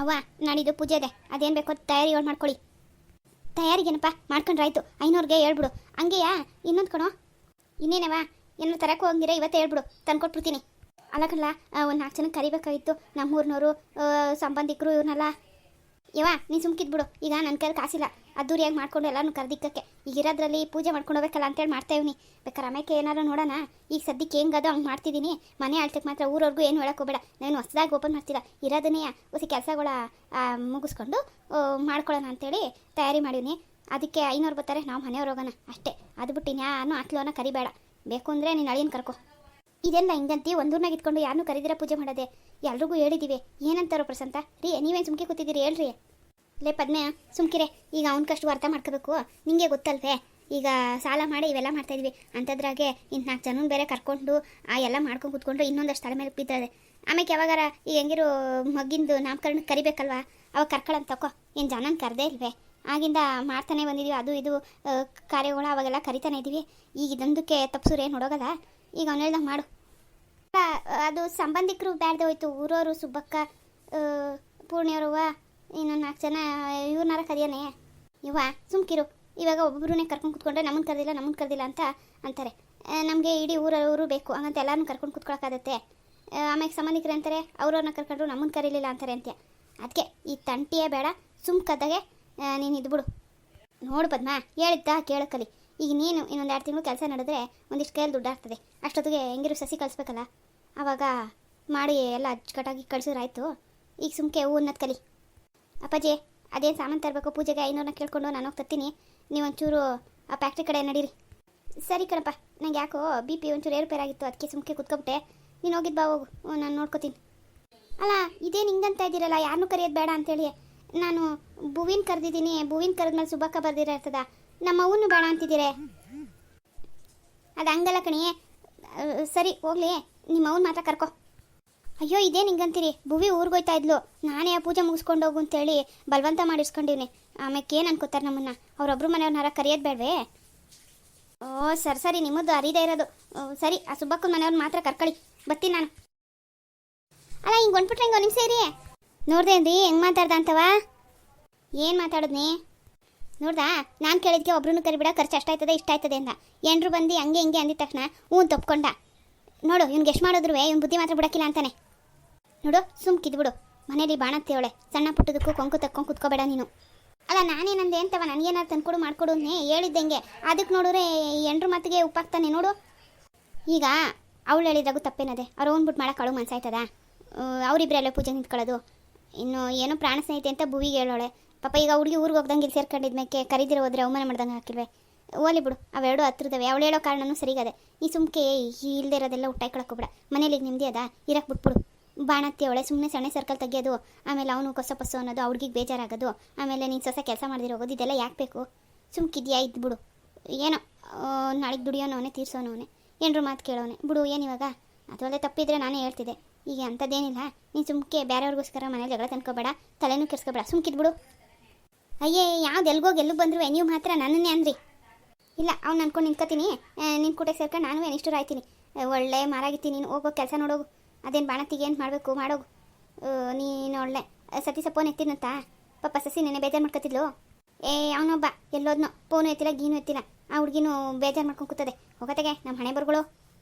ಅವ್ವ ನಾಡಿದ್ದು ಪೂಜೆ ಇದೆ, ಅದೇನು ಬೇಕೋ ತಯಾರಿಗಳು ಮಾಡ್ಕೊಳ್ಳಿ. ತಯಾರಿಗೇನಪ್ಪ ಮಾಡ್ಕೊಂಡ್ರಾಯ್ತು, ಐನೂರಿಗೆ ಹೇಳ್ಬಿಡು. ಹಂಗೆಯಾ ಇನ್ನೊಂದು ಕಣೋ, ಇನ್ನೇನವ ಏನಾರು ತರಕ್ಕೆ ಹೋಗಿರ ಇವತ್ತೇ ಹೇಳ್ಬಿಡು, ತಂದ್ಕೊಟ್ಬಿಡ್ತೀನಿ. ಅಲ್ಲ ಕಣ್ಣ, ಒಂದು 4 ಜನಕ್ಕೆ ಕರಿಬೇಕಾಗಿತ್ತು, ನಮ್ಮೂರಿನವರು ಸಂಬಂಧಿಕರು ಇವ್ರನ್ನೆಲ್ಲ. ಯವ್ವ ನೀನು ಸುಮ್ಕಿದ್ಬಿಡು, ಈಗ ನನ್ನ ಕೈಲಿ ಕಾಸಿಲ್ಲ, ಅದ್ದೂರಿಯಾಗಿ ಮಾಡ್ಕೊಂಡು ಎಲ್ಲರೂ ಕರೆದಿಕ್ಕಕ್ಕೆ. ಈಗ ಇರೋದ್ರಲ್ಲಿ ಪೂಜೆ ಮಾಡ್ಕೊಂಡು ಹೋಗ್ಬೇಕಲ್ಲ ಅಂತೇಳಿ ಮಾಡ್ತಾಯಿವ್ನಿ. ಬೇಕಾದ್ರೆ ಆಮೇಲೆ ಏನಾರು ನೋಡೋಣ. ಈಗ ಸದ್ಯಕ್ಕೆ ಹೆಂಗದೋ ಹಂಗೆ ಮಾಡ್ತಿದ್ದೀನಿ. ಮನೆ ಆಳ್ತಕ್ಕೆ ಮಾತ್ರ ಊರವ್ರಿಗೂ ಏನು ಹೇಳಕ್ಕೆ ಹೋಗಬೇಡ, ನಾನು ಹೊಸದಾಗಿ ಓಪನ್ ಮಾಡ್ತಿಲ್ಲ, ಇರೋದನ್ನೇ ಹೊಸ ಕೆಲಸಗಳ ಮುಗಿಸ್ಕೊಂಡು ಮಾಡ್ಕೊಳ್ಳೋಣ ಅಂತೇಳಿ ತಯಾರಿ ಮಾಡೀನಿ. ಅದಕ್ಕೆ 500 ಬರ್ತಾರೆ, ನಾವು ಮನೆಯವ್ರು ಹೋಗೋಣ ಅಷ್ಟೇ. ಅದು ಬಿಟ್ಟು ನಾನು ಆತ್ಲೋನ ಕರಿಬೇಡ, ಬೇಕು ಅಂದರೆ ನೀನು ಅಳಿಯನ್ ಕರ್ಕೊ. ಇದೆಲ್ಲ ಹಿಂಗಂತಿ ಒಂದೂರ್ನಾಗ ಇಟ್ಕೊಂಡು ಯಾರನ್ನೂ ಕರೀದಿರ ಪೂಜೆ ಮಾಡೋದೆ. ಎಲ್ರಿಗೂ ಹೇಳಿದ್ದೀವಿ, ಏನಂತಾರೋ ಪ್ರಶಾಂತ ರೀ, ನೀವೇನು ಸುಮ್ಕೆ ಕೂತಿದ್ದೀರಿ ಹೇಳ್ರಿ. ಲೇ ಪದ್ಮೆ ಸುಮ್ಕಿರೆ, ಈಗ ಅವ್ನ ಕಷ್ಟು ಅರ್ಥ ಮಾಡ್ಕೋಬೇಕು, ನಿಂಗೆ ಗೊತ್ತಲ್ವೇ. ಈಗ ಸಾಲ ಮಾಡಿ ಇವೆಲ್ಲ ಮಾಡ್ತಾಯಿದ್ವಿ, ಅಂಥದ್ರಾಗೆ 4 ಜನ ಬೇರೆ ಕರ್ಕೊಂಡು ಎಲ್ಲ ಮಾಡ್ಕೊಂಡು ಕೂತ್ಕೊಂಡ್ರೆ ಇನ್ನೊಂದಷ್ಟು ತಲೆ ಮೇಲೆ ಬಿದ್ದದೆ. ಆಮೇಲೆ ಯಾವಾಗಾರ ಈಗ ಹೆಂಗಿರು ಮಗಿಂದು ನಾಮಕರಣಕ್ಕೆ ಕರಿಬೇಕಲ್ವಾ, ಅವಾಗ ಕರ್ಕೊಳ್ಳೋಂತ ತಕೋ. ಏನು ಜನನ ಕರೆದೇ ಇಲ್ವೇ, ಆಗಿಂದ ಮಾಡ್ತಾನೆ ಬಂದಿದ್ದೀವಿ, ಅದು ಇದು ಕಾರ್ಯಗಳು ಅವಾಗೆಲ್ಲ ಕರಿತಾನೆ ಇದ್ದೀವಿ. ಈಗ ಇದೊಂದಕ್ಕೆ ತಪ್ಸೂರು ಏನು ನೋಡೋಗಲ್ಲ, ಈಗ ಅವ್ನು ಹೇಳ್ದಂಗೆ ಮಾಡು. ಅದು ಸಂಬಂಧಿಕರು ಬ್ಯಾಡ್ದೆ ಹೋಯ್ತು, ಊರವರು ಸುಬ್ಬಕ್ಕ ಪೂರ್ಣಿಯವ್ರವ್ವ ಇನ್ನೊಂದು 4 ಜನ ಇವ್ರನ್ನಾರ ಕರಿಯಾನೆ. ಇವ್ವ ಸುಮ್ಕಿರು, ಇವಾಗ ಒಬ್ಬೊಬ್ಬರನ್ನೇ ಕರ್ಕೊಂಡು ಕೂತ್ಕೊಂಡ್ರೆ ನಮ್ಮನ್ನು ಕರೆದಿಲ್ಲ ಅಂತ ಅಂತಾರೆ. ನಮಗೆ ಇಡೀ ಊರವರು ಬೇಕು ಹಂಗಂತ ಎಲ್ಲರೂ ಕರ್ಕೊಂಡು ಕೂತ್ಕೊಳ್ಳೋಕ್ಕಾಗತ್ತೆ. ಆಮೇಲೆ ಸಂಬಂಧಿಕರು ಅಂತಾರೆ, ಅವ್ರವ್ರನ್ನ ಕರ್ಕೊಂಡ್ರು ನಮ್ಮನ್ನು ಕರೀಲಿಲ್ಲ ಅಂತಾರೆ ಅಂತೆ. ಅದಕ್ಕೆ ಈ ತಂಟಿಯೇ ಬೇಡ, ಸುಮ್ಕದ್ದಾಗೆ ನೀನು ಇದ್ಬಿಡು. ನೋಡು ಪದ್ಮ, ಹೇಳಿದ್ದ ಕೇಳಕ್ಕಲಿ. ಈಗ ನೀನು ಇನ್ನೊಂದು 2 ತಿಂಗಳು ಕೆಲಸ ನಡೆದ್ರೆ ಒಂದಿಷ್ಟು ಕೈಯಲ್ಲಿ ದುಡ್ಡು ಆಗ್ತದೆ. ಅಷ್ಟೊತ್ತಿಗೆ ಹೆಂಗಿರು ಸಸಿ ಕಳಿಸ್ಬೇಕಲ್ಲ, ಆವಾಗ ಮಾಡಿ ಎಲ್ಲ ಅಚ್ಚುಕಟ್ಟಾಗಿ ಕಳಿಸಿದ್ರಾಯ್ತು. ಈಗ ಸುಮ್ಕೆ ಹೂವನ್ನದು ಕಲಿ. ಅಪ್ಪಾಜಿ ಅದೇನು ಸಾಮಾನು ತರಬೇಕು ಪೂಜೆಗೆ 500ನ ಕೇಳ್ಕೊಂಡು ನಾನು ಹೋಗಿ ತರ್ತೀನಿ, ನೀವೊಂಚೂರು ಆ ಫ್ಯಾಕ್ಟ್ರಿ ಕಡೆ ನಡೀರಿ. ಸರಿ ಕಣಪ್ಪ, ನಂಗೆ ಯಾಕೋ BP ಒಂಚೂರು ಏರುಪೇರಾಗಿತ್ತು, ಅದಕ್ಕೆ ಸುಮ್ಕೆ ಕುತ್ಕೊಬಿಟ್ಟೆ. ನೀನು ಹೋಗಿದ್ದು ಬಾ, ಹೋಗು, ನಾನು ನೋಡ್ಕೋತೀನಿ. ಅಲ್ಲ ಇದೇನು ಹಿಂಗಂತ ಇದ್ದೀರಲ್ಲ, ಯಾರನ್ನೂ ಕರೆಯೋದು ಬೇಡ ಅಂತೇಳಿ. ನಾನು ಭುವಿನ ಕರೆದಿದ್ದೀನಿ, ಭುವಿನ ಕರೆದ್ಮೇಲೆ ಸುಬ್ಬಕ್ಕ ಬರ್ದಿರ್ತದ, ನಮ್ಮ ಅವನು ಬೇಡ ಅಂತಿದ್ದೀರೆ. ಅದು ಹಂಗಲ್ಲ ಕಣಿ. ಸರಿ ಹೋಗ್ಲಿ, ನಿಮ್ಮ ಅವನು ಮಾತ್ರ ಕರ್ಕೊ. ಅಯ್ಯೋ ಇದೇನು ಹಿಂಗಂತೀರಿ, ಭುವಿ ಊರಿಗೋಯ್ತಾ ಇದ್ಲು, ನಾನೇ ಆ ಪೂಜೆ ಮುಗಿಸ್ಕೊಂಡು ಹೋಗು ಅಂತೇಳಿ ಬಲವಂತ ಮಾಡಿಸ್ಕೊಂಡಿವ್ನಿ. ಆಮೇಲೆ ಏನು ಅನ್ಕೋತಾರೆ ನಮ್ಮನ್ನು, ಅವರೊಬ್ರು ಮನೆಯವ್ರನ್ನಾರ ಕರೆಯೋದು ಬೇಡವೇ? ಓ ಸರಿ ನಿಮ್ಮದು ಅರಿದೇ ಇರೋದು. ಸರಿ ಆ ಸುಬ್ಬಕ್ಕನ ಮನೆಯವ್ರನ್ನ ಮಾತ್ರ ಕರ್ಕೊಳ್ಳಿ, ಬರ್ತೀನಿ ನಾನು. ಅಲ್ಲ ಹಿಂಗೆ ಹೊಂಟ್ಬಿಟ್ರೆ ಹಿಂಗೆ ನಿಮಿಷ ಇರಿ. ನೋಡ್ದೇನ್ರಿ ಹೆಂಗೆ ಮಾತಾಡ್ದ ಅಂತವ? ಏನು ಮಾತಾಡೋದ್ನಿ ನೋಡ್ದಾ? ನಾನು ಕೇಳಿದ್ಕೆ ಒಬ್ರು ಕರಿಬಿಡ, ಖರ್ಚು ಅಷ್ಟಾಯ್ತದೆ ಇಷ್ಟಾಯ್ತದೆ ಅಂತ. ಎಂಡ್ರು ಬಂದು ಹಂಗೆ ಹಿಂಗೆ ಅಂದಿದ ತಕ್ಷಣ ತಪ್ಕೊಂಡ. ನೋಡು ಇವ್ನಿಗೆ ಎಷ್ಟು ಮಾಡಿದ್ರು ಇವ್ನು ಬುದ್ಧಿ ಮಾತ್ರ ಬಿಡೋಕ್ಕಿಲ್ಲ ಅಂತಾನೆ. ನೋಡು ಸುಮ್ಕಿದ್ಬಿಡು, ಮನೇಲಿ ಬಾಣತ್ತೇವಳೆ, ಸಣ್ಣ ಪುಟ್ಟದಕ್ಕೂ ಕೊಂಕು ತಕ್ಕೊಂಡು ಕುತ್ಕೋಬೇಡ ನೀನು. ಅಲ್ಲ ನಾನೇನಂದೆ ಅಂತವ, ನನಗೇನಾದ್ರು ತಂದ್ಕೊಡು ಮಾಡ್ಕೊಡು ಹೇಳಿದ್ದಂಗೆ. ಅದಕ್ಕೆ ನೋಡಿದ್ರೆ ಎಂಡ್ರು ಮಾತಿಗೆ ಉಪ್ಪಾಗ್ತಾನೆ ನೋಡು. ಈಗ ಅವಳು ಹೇಳಿದಾಗೂ ತಪ್ಪೇನದೆ, ಅವ್ರು ಹೋಗ್ಬಿಟ್ಟು ಮಾಡಕ್ಕೆ ಅವಳು ಮನ್ಸಾಯ್ತದ? ಅವರಿಬ್ಬರೆಲ್ಲ ಪೂಜೆ ನಿಂತ್ಕೊಳ್ಳೋದು. ಇನ್ನು ಏನೋ ಪ್ರಾಣ ಸ್ನೇಹಿತೆ ಅಂತ ಭುವಿಗೆ ಹೇಳೋಳೆ ಪಾಪ. ಈಗ ಹುಡುಗಿ ಊರಿಗೆ ಹೋಗ್ದಂಗೆ ಇಲ್ಲಿ ಸೇರ್ಕೊಂಡಿದ್ಮೇಲೆ ಕರಿದಿರೋ ಹೋದ್ರೆ ಅವಮಾನ ಮಾಡ್ದಂಗೆ ಹಾಕಿಲ್ವೇ? ಓಲಿ ಬಿಡು, ಅವೆರಡು ಹತ್ರದವೆ. ಅವಳು ಹೇಳೋ ಕಾರಣನೂ ಸರಿಗದೆ. ಈ ಸುಮ್ಕೆ ಇಲ್ಲದೆ ಇರೋದೆಲ್ಲ ಊಟಾಯ್ಕೊಳಕ್ಕೋಗ್ಬೇಡ. ಮನೇಲಿ ನೆಮ್ಮದಿ ಅದ, ಇರಕ್ಕೆ ಬಿಟ್ಬಿಡು. ಬಾಣತ್ತಿ ಅವಳೆ ಸುಮ್ಮನೆ ಸಣ್ಣ ಸರ್ಕಲ್ ತೆಗಿಯೋದು, ಆಮೇಲೆ ಅವನು ಕೊಸ ಅನ್ನೋದು, ಹುಡುಗಿಗೆ ಬೇಜಾರಾಗೋದು, ಆಮೇಲೆ ನೀನು ಹೊಸ ಕೆಲಸ ಮಾಡಿದಿರೋ ಹೋಗೋದು, ಇದೆಲ್ಲ ಯಾಕೆ ಬೇಕು? ಸುಮ್ಕಿದ್ಯಾ ಇದ್ಬಿಡು. ಏನೋ ನಾಳೆಗೆ ದುಡಿಯೋನವನೇ ತೀರ್ಸೋನವನೇ, ಏನ್ರು ಮಾತು ಕೇಳೋನೆ ಬಿಡು. ಏನಿವಾಗ ಅದೊಳ್ಳೆ ತಪ್ಪಿದ್ರೆ ನಾನೇ ಹೇಳ್ತಿದ್ದೆ. ಈಗ ಅಂಥದ್ದೇನಿಲ್ಲ, ನೀನು ಸುಮ್ಕೆ ಬೇರೆಯವ್ರಿಗೋಸ್ಕರ ಮನೇಲಿ ಜಗಳ ತಂದ್ಕೋಬೇಡ, ತಲೆನೂ ಕೆರ್ಸ್ಕೋಬೇಡ, ಸುಮ್ಕಿದ್ಬಿಡು. ಅಯ್ಯೇ ಯಾವ್ದು ಎಲ್ಗೋಗಿ ಎಲ್ಲೂ ಬಂದ್ರು ನೀವು ಮಾತ್ರ ನನ್ನನ್ನೇ ಅಂದ್ರಿ. ಇಲ್ಲ ಅವ್ನು ಅನ್ಕೊಂಡು ನಿಂತ್ಕೊತೀನಿ, ನಿನ್ನ ಕೂಟಕ್ಕೆ ಸೇರ್ಕೊಂಡು ನಾನು ಏನಿಷ್ಟು ಆಯ್ತೀನಿ. ಒಳ್ಳೆ ಮಾರಾಗಿತ್ತೀನಿ, ನೀನು ಹೋಗೋ ಕೆಲಸ ನೋಡೋಗು. ಅದೇನು ಬಾಣತ್ತಿಗೆ ಏನು ಮಾಡಬೇಕು ಮಾಡೋಗು. ನೀನು ಒಳ್ಳೆ ಸತಿ ಫೋನ್ ಎತ್ತಿನಂತ ಪಾಪ ಸಸಿ ನೆನೆ ಬೇಜಾರು ಮಾಡ್ಕೊತಿದ್ಲು. ಅವನೊಬ್ಬ ಎಲ್ಲೋದ್ನೋ ಫೋನು ಎತ್ತಿಲ್ಲ ಗೀನು ಎತ್ತಿಲ್ಲ. ಆ ಹುಡುಗಿನೂ ಬೇಜಾರು ಮಾಡ್ಕೊಂಡು ಕೂತದೆ. ಹೋಗತ್ತೆಗೆ ನಮ್ಮ ಹಣೆ ಬರ್ಗಳು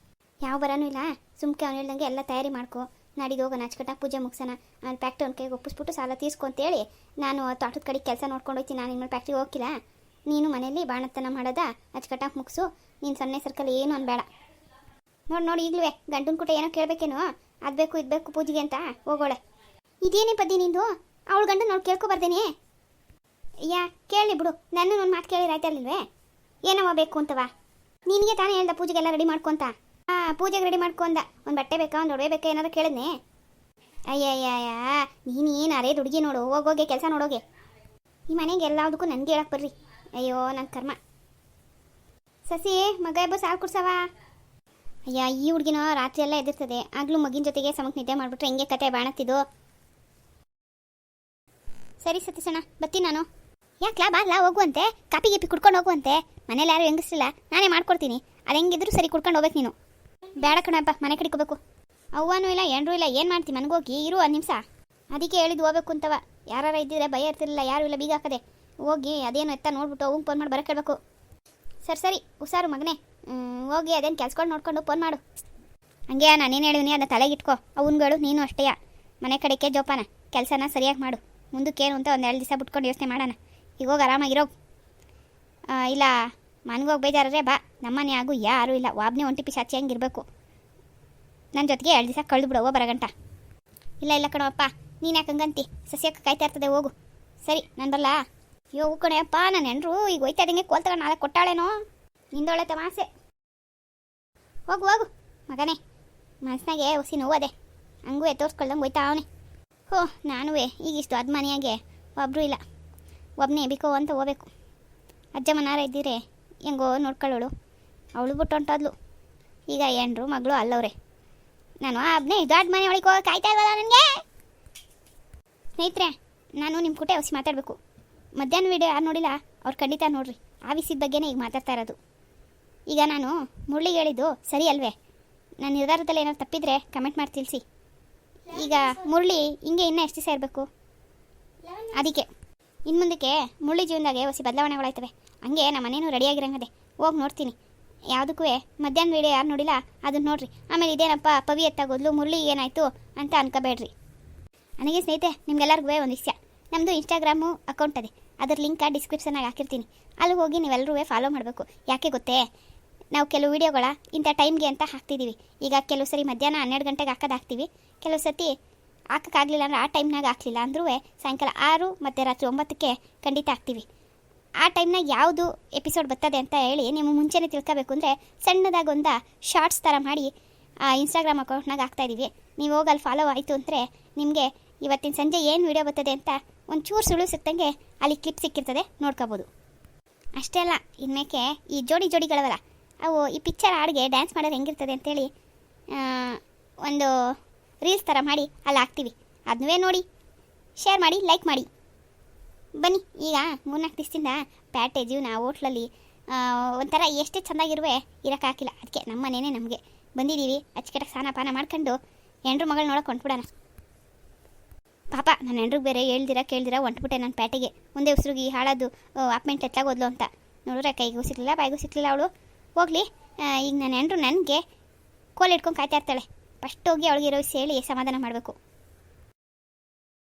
ಯಾವ ಬರೋನೂ ಇಲ್ಲ. ಸುಮ್ಕೆ ಅವ್ನು ಹೇಳ್ದಂಗೆ ಎಲ್ಲ ತಯಾರಿ ಮಾಡ್ಕೊ, ನಾಡಿದ್ದು ಹೋಗೋಣ ಅಚ್ಚುಕಟ್ಟಾಗಿ ಪೂಜೆ ಮುಗಿಸೋಣ. ಅಲ್ಲಿ ಫ್ಯಾಕ್ಟ್ರಿ ಒಂದು ಕೈಗೆ ಒಪ್ಪಿಸ್ಬಿಟ್ಟು ಸಾಲ ತೀರ್ಸ್ಕೊಂತೇಳಿ ನಾನು ತೋಟದ ಕಡೆಗೆ ಕೆಲಸ ನೋಡ್ಕೊಂಡು ಹೋಗ್ತೀನಿ. ನಾನು ಇನ್ಮೇಲೆ ಫ್ಯಾಕ್ಟ್ರಿಗೆ ಹೋಗಿಲ್ಲ. ನೀನು ಮನೇಲಿ ಬಾಣತನ ಮಾಡೋದ ಅಚ್ಚುಕಟ್ಟಾಗಿ ಮುಗಿಸು. ನೀನು ಸೊನ್ನೆ ಸರ್ಕಲ್ ಏನು ಅನ್ಬೇಡ. ನೋಡಿ ಈಗಲೂ ಗಂಡನ ಕೂಟ ಏನೋ ಕೇಳಬೇಕೇನೋ, ಅದು ಬೇಕು ಇದು ಬೇಕು ಪೂಜೆಗೆ ಅಂತ ಹೋಗೋಳೆ. ಇದೇನೇ ಪದ್ದಿ ನಿಂದು? ಅವಳು ಗಂಡು ನೋಡಿ ಕೇಳ್ಕೊಬಾರ್ದೇನೆ? ಯಾ ಕೇಳಿ ಬಿಡು, ನನ್ನ ಒಂದು ಮಾತು ಕೇಳಿ ಆಯ್ತಲ್ವೇ? ಏನವ ಬೇಕು ಅಂತವ? ನಿನಗೆ ತಾನೇ ಹೇಳ್ದ ಪೂಜೆಗೆಲ್ಲ ರೆಡಿ ಮಾಡ್ಕೊಂತ. ಪೂಜೆಗೆ ರೆಡಿ ಮಾಡ್ಕೊಂಡ. ಒಂದು ಬಟ್ಟೆ ಬೇಕಾ, ಒಂದು ಒಡವೆ ಬೇಕಾ ಏನಾರು ಕೇಳಿದ್ನೆ? ಅಯ್ಯಯ್ಯ ನೀನು ಏನು ಅರೇ ದುಡುಗಿ ನೋಡು, ಹೋಗೋಗೆ ಕೆಲಸ ನೋಡೋಗೆ. ಈ ಮನೆಗೆ ಎಲ್ಲದಕ್ಕೂ ನನಗೆ ಹೇಳಕ್ಕೆ ಬರ್ರಿ. ಅಯ್ಯೋ ನನ್ನ ಕರ್ಮ. ಸಸಿ ಮಗ ಎಬ್ಬ ಸಾಲು ಕುಡ್ಸವ. ಅಯ್ಯ ಈ ಹುಡುಗಿನೋ ರಾತ್ರಿ ಎಲ್ಲ ಎದಿರ್ತದೆ, ಆಗ್ಲೂ ಮಗಿನ ಜೊತೆಗೆ ಸಮಕ್ಕೆ ನಿದ್ದೆ ಮಾಡಿಬಿಟ್ರೆ ಹಿಂಗೆ ಕತೆ ಬಾಣತ್ತಿದ್ದು. ಸರಿ ಸತೀಶಣ್ಣ ಬರ್ತೀನಿ ನಾನು. ಯಾಕ್ಲಾ ಬಾರ್ಲಾ ಹೋಗುವಂತೆ, ಕಾಪಿ ಗೀಪಿ ಕುಡ್ಕೊಂಡು ಹೋಗುವಂತೆ. ಮನೇಲಿ ಯಾರು ಹೆಂಗಸ್ರಿಲ್ಲ, ನಾನೇ ಮಾಡ್ಕೊಡ್ತೀನಿ. ಅದು ಹೆಂಗಿದ್ರು ಸರಿ ಕುಡ್ಕೊಂಡು ಹೋಗ್ಬೇಕು ನೀನು. ಬೇಡ ಕಣಪ್ಪ, ಮನೆ ಕಡಿಕೋಬೇಕು. ಅವ್ವನೂ ಇಲ್ಲ ಎಂಡ್ರೂ ಇಲ್ಲ, ಏನು ಮಾಡ್ತೀನಿ? ಮನೆಗೋಗಿ ಇರು 1 ನಿಮಿಷ. ಅದಕ್ಕೆ ಹೇಳಿದ್ದು ಹೋಗ್ಬೇಕು ಅಂತವ. ಯಾರು ಇದ್ದಿದ್ರೆ ಭಯ ಇರ್ತಿರಲಿಲ್ಲ, ಯಾರು ಇಲ್ಲ, ಬೀಗ ಹಾಕದೆ ಹೋಗಿ ಅದೇನು ಎತ್ತ ನೋಡ್ಬಿಟ್ಟು ಅವ್ನು ಫೋನ್ ಮಾಡಿ ಬರೋಕೆ ಹೇಳ್ಬೇಕು. ಸರಿ ಹುಷಾರು ಮಗನೇ. ಹೋಗಿ ಅದೇನು ಕೆಲ್ಸಗಳು ನೋಡ್ಕೊಂಡು ಫೋನ್ ಮಾಡು. ಹಂಗೆ ನಾನೇನು ಹೇಳಿವ್ನಿ ಅದನ್ನ ತಲೆಗಿಟ್ಕೋ. ಅವನ್ಗಳು ನೀನು ಅಷ್ಟೇ ಮನೆ ಕಡೆಗೆ ಜೋಪಾನ, ಕೆಲಸನ ಸರಿಯಾಗಿ ಮಾಡು. ಮುಂದಕ್ಕೇನು ಅಂತ ಒಂದು 2 ದಿವಸ ಬಿಟ್ಕೊಂಡು ಯೋಚನೆ ಮಾಡೋಣ. ಈಗ ಹೋಗಿ ಆರಾಮಾಗಿರೋ. ಇಲ್ಲ ಮನ್ಗೋಗಿ ಬೇಜಾರೇ ಬಾ, ನಮ್ಮನೆ ಆಗು ಯಾರೂ ಇಲ್ಲ, ಒಬ್ಬನೇ ಒಂಟಿ ಪಿಶಾಚಿ ಹಂಗಿರ್ಬೇಕು. ನನ್ನ ಜೊತೆಗೆ 2 ದಿವಸ ಕಳೆದು ಬಿಡೋ ಬರಗಂಟ. ಇಲ್ಲ ಕಣವಪ್ಪ, ನೀನು ಯಾಕೆ ಹಂಗಂತಿ? ಸಸ್ಯಕ್ಕೆ ಕಾಯ್ತಾ ಇರ್ತದೆ, ಹೋಗು. ಸರಿ ನಾನು ಬರಲಾ? ಅಯ್ಯೋ ಕಣೆಯಪ್ಪ, ನನ್ನ ಹೆಂಡ್ರು ಈಗ ಹೋಯ್ತಾ ಇದ್ದಂಗೆ ಕೋಲ್ ತಗೊಂಡು ನಾಳೆ ಕೊಟ್ಟಾಳೇನೋ. ನಿಂದೊಳ್ಳೆ ತಮಾಸೆ. ಹೋಗು ಮಗನೇ, ಮನಸ್ಸಿನಾಗೆ ಹುಸಿ ನೋವದೆ, ಹಂಗೂ ತೋರಿಸ್ಕೊಳ್ದಂಗೆ ಹೋಯ್ತಾ ಅವನೇ. ನಾನು ಈಗ ಇಷ್ಟು ಮನೆಯಾಗೆ ಒಬ್ಬರು ಇಲ್ಲ, ಒಬ್ಬನೇ ಬೇಕೋ ಅಂತ ಹೋಗ್ಬೇಕು. ಅಜ್ಜ ಮನಾರ ಇದ್ದೀರೆ ಹೆಂಗೋ ನೋಡ್ಕೊಳ್ಳೋಳು, ಅವಳು ಬಿಟ್ಟು ಹೊಂಟೋದ್ಲು. ಈಗ ಹೆಂಡ್ರು ಮಗಳು ಅಲ್ಲವ್ರೆ, ನಾನು ಒಬ್ಬನೇ ದೊಡ್ಡ ಮನೆ ಒಳಗೆ ಹೋಗಿ ಕಾಯ್ತಾ ಇಲ್ವಲ್ಲ ನನಗೆ. ಸ್ನೇಹಿತರೆ, ನಾನು ನಿಮ್ಮ ಕೂಟೆ ಹೊಸಿ ಮಾತಾಡಬೇಕು. ಮಧ್ಯಾಹ್ನ ವೀಡಿಯೋ ಯಾರು ನೋಡಿಲ್ಲ ಅವ್ರು ಖಂಡಿತ ನೋಡ್ರಿ. ಆ ವಿಷಯದ ಬಗ್ಗೆನೇ ಈಗ ಮಾತಾಡ್ತಾ ಇರೋದು. ಈಗ ನಾನು ಮುರಳಿಗೆ ಹೇಳಿದ್ದು ಸರಿ ಅಲ್ವೇ? ನನ್ನ ನಿರ್ಧಾರದಲ್ಲಿ ಏನಾದ್ರು ತಪ್ಪಿದ್ರೆ ಕಮೆಂಟ್ ಮಾಡಿ ತಿಳಿಸಿ. ಈಗ ಮುರಳಿ ಹಿಂಗೆ ಇನ್ನೂ ಎಷ್ಟು ದಿವಸ ಇರಬೇಕು? ಅದಕ್ಕೆ ಇನ್ನು ಮುಂದಕ್ಕೆ ಮುರಳಿ ಜೀವನದಾಗೆ ಹೊಸ ಬದಲಾವಣೆಗಳಾಯ್ತವೆ. ಹಂಗೆ ನಮ್ಮ ಮನೇನೂ ರೆಡಿಯಾಗಿರಂಗದೆ, ಹೋಗಿ ನೋಡ್ತೀನಿ. ಯಾವುದಕ್ಕೂ ಮಧ್ಯಾಹ್ನ ವೀಡಿಯೋ ಯಾರು ನೋಡಿಲ್ಲ ಅದನ್ನು ನೋಡ್ರಿ. ಆಮೇಲೆ ಇದೇನಪ್ಪ ಪವಿ ಎತ್ತಾಗೋದ್ಲು, ಮುರಳಿ ಏನಾಯಿತು ಅಂತ ಅನ್ಕೋಬೇಡ್ರಿ. ನನಗೆ ಸ್ನೇಹಿತೆ ನಿಮ್ಗೆಲ್ಲರಿಗೂ ಒಂದು ವಿಷಯ, ನಮ್ಮದು ಇನ್ಸ್ಟಾಗ್ರಾಮು ಅಕೌಂಟ್ ಅದೇ, ಅದರ ಲಿಂಕ್ ಡಿಸ್ಕ್ರಿಪ್ಷನಾಗಿ ಹಾಕಿರ್ತೀನಿ. ಅಲ್ಲಿಗೆ ಹೋಗಿ ನೀವೆಲ್ಲರೂ ಫಾಲೋ ಮಾಡಬೇಕು. ಯಾಕೆ ಗೊತ್ತೇ, ನಾವು ಕೆಲವು ವೀಡಿಯೋಗಳ ಇಂಥ ಟೈಮ್ಗೆ ಅಂತ ಹಾಕ್ತಿದ್ದೀವಿ. ಈಗ ಕೆಲವು ಸರಿ ಮಧ್ಯಾಹ್ನ 12 ಗಂಟೆಗೆ ಹಾಕ್ತೀವಿ, ಕೆಲವು ಸತಿ ಹಾಕೋಕ್ಕಾಗಲಿಲ್ಲ ಅಂದರೆ ಆ ಟೈಮ್ನಾಗ ಹಾಕಲಿಲ್ಲ ಅಂದರೂ ಸಾಯಂಕಾಲ 6 ಮತ್ತು ರಾತ್ರಿ 9ಕ್ಕೆ ಖಂಡಿತ ಹಾಕ್ತೀವಿ. ಆ ಟೈಮ್ನಾಗ ಯಾವುದು ಎಪಿಸೋಡ್ ಬರ್ತದೆ ಅಂತ ಹೇಳಿ ನೀವು ಮುಂಚೆನೇ ತಿಳ್ಕೋಬೇಕು ಅಂದರೆ ಸಣ್ಣದಾಗಿ ಒಂದು ಶಾರ್ಟ್ಸ್ ಥರ ಮಾಡಿ ಇನ್ಸ್ಟಾಗ್ರಾಮ್ ಅಕೌಂಟ್ನಾಗ ಹಾಕ್ತಾಯಿದ್ದೀವಿ. ನೀವು ಹೋಗಿ ಅಲ್ಲಿ ಫಾಲೋ ಆಯಿತು ಅಂದರೆ ನಿಮಗೆ ಇವತ್ತಿನ ಸಂಜೆ ಏನು ವೀಡಿಯೋ ಬರ್ತದೆ ಅಂತ ಒಂಚೂರು ಸುಳು ಸಿಕ್ತಂಗೆ ಅಲ್ಲಿ ಕ್ಲಿಪ್ ಸಿಕ್ಕಿರ್ತದೆ, ನೋಡ್ಕೋಬೋದು. ಅಷ್ಟೇ ಅಲ್ಲ, ಇನ್ಮೇಕೆ ಈ ಜೋಡಿಗಳವಲ್ಲ ಅವು ಈ ಪಿಕ್ಚರ್ ಹಾಡಿಗೆ ಡ್ಯಾನ್ಸ್ ಮಾಡೋದು ಹೆಂಗಿರ್ತದೆ ಅಂತೇಳಿ ಒಂದು ರೀಲ್ಸ್ ಥರ ಮಾಡಿ ಅಲ್ಲಿ ಹಾಕ್ತೀವಿ. ಅದನ್ನೇ ನೋಡಿ ಶೇರ್ ಮಾಡಿ, ಲೈಕ್ ಮಾಡಿ. ಬನ್ನಿ, ಈಗ 3-4 ದಿವಸದಿಂದ ಪ್ಯಾಟೆ ಜೀವನ ಹೋಟ್ಲಲ್ಲಿ ಒಂಥರ ಎಷ್ಟೇ ಚೆಂದಾಗಿರುವೆ ಇರೋಕ್ಕಾಗಿಲ್ಲ. ಅದಕ್ಕೆ ನಮ್ಮ ಮನೇನೆ ನಮಗೆ ಬಂದಿದ್ದೀವಿ. ಅಚ್ಚುಕಟ್ಟಾಗಿ ಸ್ನಾನ ಪಾನ ಮಾಡ್ಕೊಂಡು ಹೆಂಡ್ರು ಮಗಳು ನೋಡೋಕೆ ಹೊಂಟ್ಬಿಡೋಣ. ಪಾಪ ನನ್ನ ಹೆಂಡ್ರಿಗೆ ಬೇರೆ ಕೇಳ್ದಿರ ಹೊಂಟ್ಬಿಟ್ಟೆ ನಾನು ಪ್ಯಾಟೆಗೆ. ಒಂದೇ ಉಸಿರುಗಿ ಹಾಳಾದು ಅಪ್ಮೆಂಟ್ ಎತ್ತಾಗೋದ್ಲು ಅಂತ ನೋಡಿದ್ರೆ ಕೈಗೂ ಸಿಕ್ಕಲಿಲ್ಲ, ಬಾಯಿಗೂ ಸಿಕ್ಕಲಿಲ್ಲ. ಅವಳು ಹೋಗಲಿ. ಈಗ ನನ್ನ ಹೆಂಡ್ರು ನನಗೆ ಕೋಲ್ ಇಟ್ಕೊಂಡು ಕಾಯ್ತಾ ಇರ್ತಾಳೆ. ಫಸ್ಟ್ ಹೋಗಿ ಅವಳಿಗೆ ಇರೋ ಹೇಳಿ ಸಮಾಧಾನ ಮಾಡಬೇಕು.